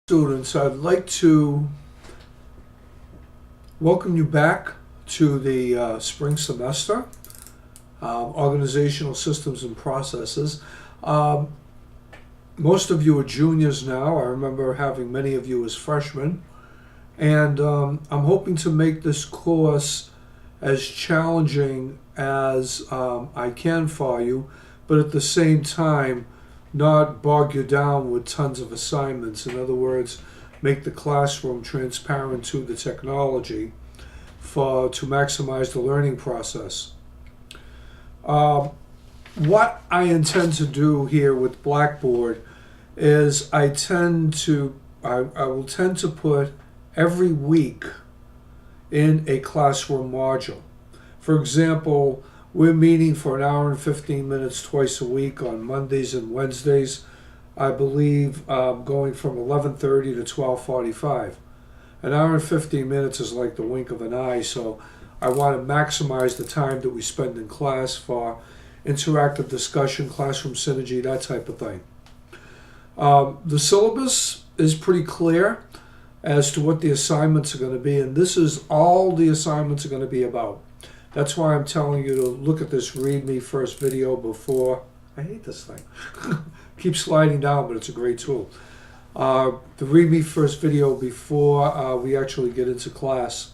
Students, I'd like to welcome you back to the spring semester, Organizational Systems and Processes. Most of you are juniors now. I remember having many of you as freshmen. And I'm hoping to make this course as challenging as I can for you, but at the same time, not bog you down with tons of assignments. In other words, make the classroom transparent to the technology to maximize the learning process. What I intend to do here with Blackboard is I will tend to put every week in a classroom module. For example, we're meeting for an hour and 15 minutes twice a week on Mondays and Wednesdays. I believe going from 11:30 to 12:45. An hour and 15 minutes is like the wink of an eye, so I want to maximize the time that we spend in class for interactive discussion, classroom synergy, that type of thing. The syllabus is pretty clear as to what the assignments are going to be, and this is all the assignments are going to be about. That's why I'm telling you to look at this read me first video before. I hate this thing. Keeps sliding down, but it's a great tool. The read me first video before we actually get into class.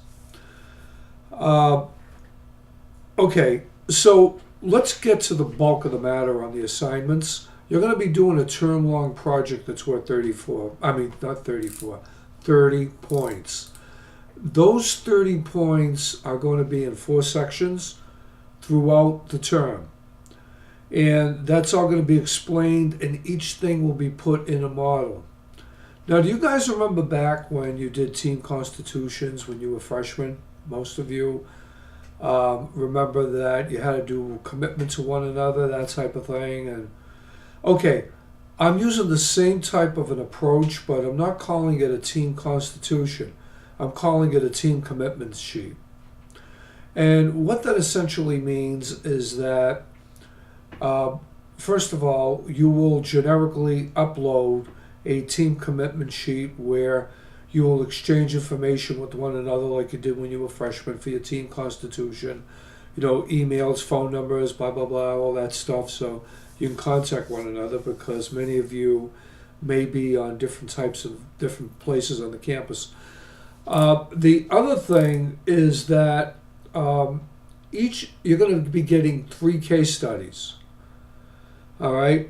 Okay, so let's get to the bulk of the matter on the assignments. You're going to be doing a term-long project that's worth 30 points. Those 30 points are going to be in 4 sections throughout the term. And that's all going to be explained, and each thing will be put in a model. Now, do you guys remember back when you did team constitutions when you were freshmen? Most of you remember that you had to do commitment to one another, that type of thing. And okay, I'm using the same type of an approach, but I'm not calling it a team constitution. I'm calling it a team commitment sheet. And what that essentially means is that, first of all, you will generically upload a team commitment sheet where you will exchange information with one another like you did when you were freshmen for your team constitution. You know, emails, phone numbers, blah, blah, blah, all that stuff. So you can contact one another because many of you may be on different places on the campus. The other thing is that you're going to be getting 3 case studies. All right,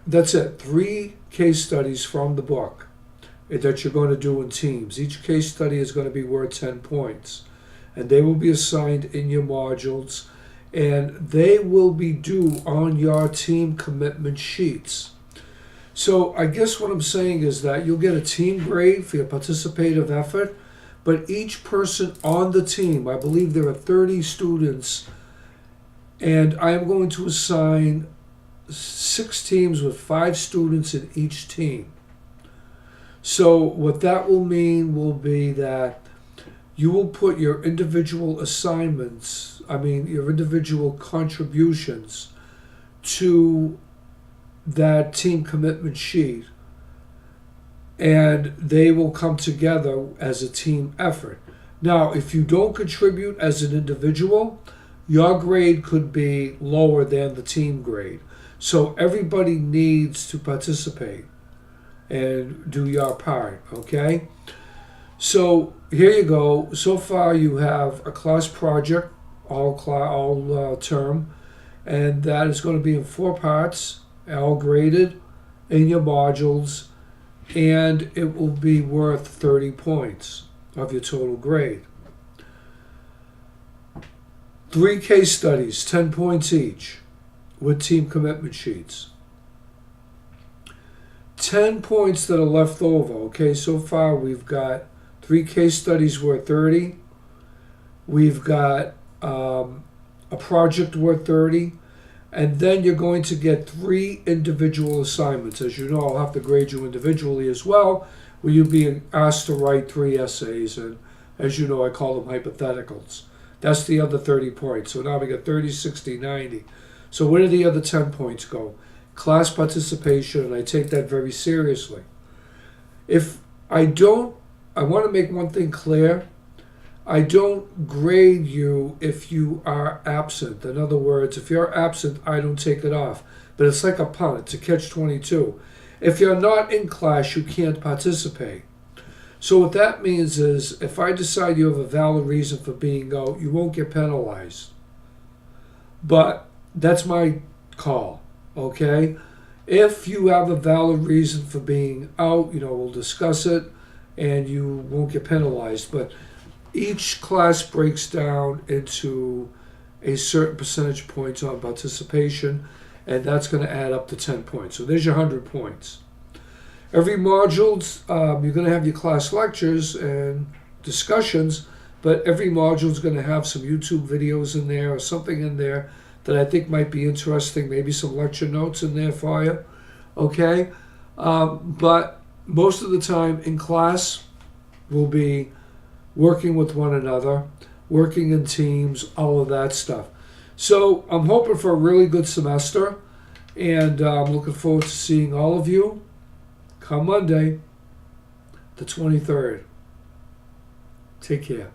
that's it. 3 case studies from the book that you're going to do in teams. Each case study is going to be worth 10 points, and they will be assigned in your modules, and they will be due on your team commitment sheets. So I guess what I'm saying is that you'll get a team grade for your participative effort, but each person on the team, I believe there are 30 students, and I am going to assign 6 teams with 5 students in each team. So what that will mean will be that you will put your individual assignments, your individual contributions to that team commitment sheet, and they will come together as a team effort. Now, if you don't contribute as an individual, your grade could be lower than the team grade. So everybody needs to participate and do your part, okay? So here you go. So far you have a class project, all term, and that is going to be in 4 parts, all graded in your modules, and it will be worth 30 points of your total grade. 3 case studies, 10 points each, with team commitment sheets. 10 points that are left over. Okay, so far we've got 3 case studies worth 30. We've got a project worth 30. And then you're going to get 3 individual assignments. As you know, I'll have to grade you individually as well, where you'll be asked to write 3 essays. And as you know, I call them hypotheticals. That's the other 30 points. So now we got 30, 60, 90. So where do the other 10 points go? Class participation, and I take that very seriously. If I don't, I want to make one thing clear. I don't grade you if you are absent. In other words, if you're absent, I don't take it off. But it's like a punt. It's a catch-22. If you're not in class, you can't participate. So what that means is if I decide you have a valid reason for being out, you won't get penalized. But that's my call, okay? If you have a valid reason for being out, we'll discuss it and you won't get penalized. But each class breaks down into a certain percentage points on participation, and that's going to add up to 10 points. So there's your 100 points. Every module, you're going to have your class lectures and discussions, but every module is going to have some YouTube videos in there or something in there that I think might be interesting, maybe some lecture notes in there for you, okay? But most of the time in class, we'll be working with one another, working in teams, all of that stuff. So I'm hoping for a really good semester, and I'm looking forward to seeing all of you come Monday, the 23rd. Take care.